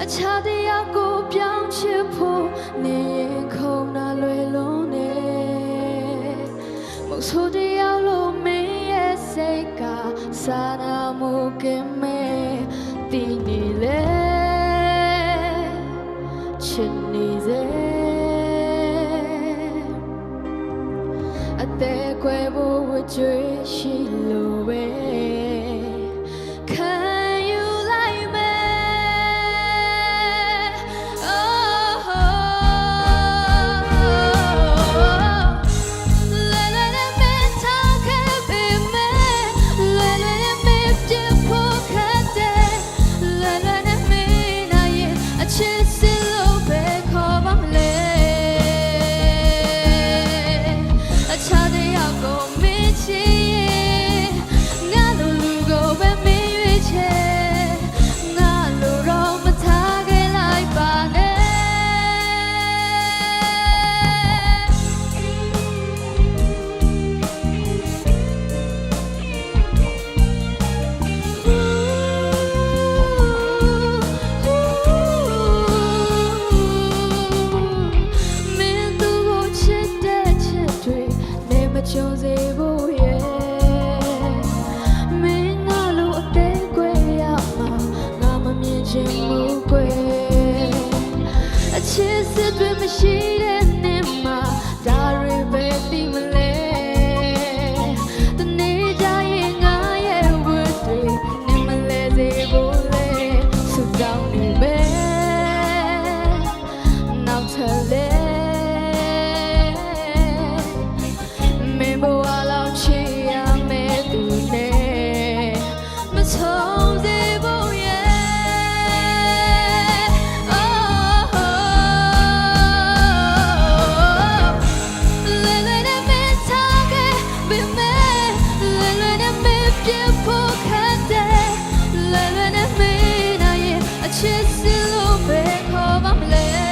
အခြားတရားကိုပြောင်းချစ်ဖို့နေရင်ခုံနာလွယ်လုံးနေမဆိုးတရားလို့မင်းရဲ့စိတ်ကစာနာမှုကင်းမဲ့တည်နေလေချစ်နေစေအသေးခွဲဖို့ဝကြွေးရှိလို့ပဲကြုံစေဖို့ရဲ့မင်းငါလိုအသေးကွယ်ရမှာငါမမြင်ချင်ဘူးကွယ်အချစ်စစ်တွေမရှိတဲ့နေ့မှာဒါတွေပဲသိမလဲတနေ့ကျရင်ငါရဲ့ဝတ်တွေနေမလဲစေဖို့လေဆုတောင်းနေပဲနောက်ထပ်လေချစ်စလို့ပဲခေါ်ပါမလဲ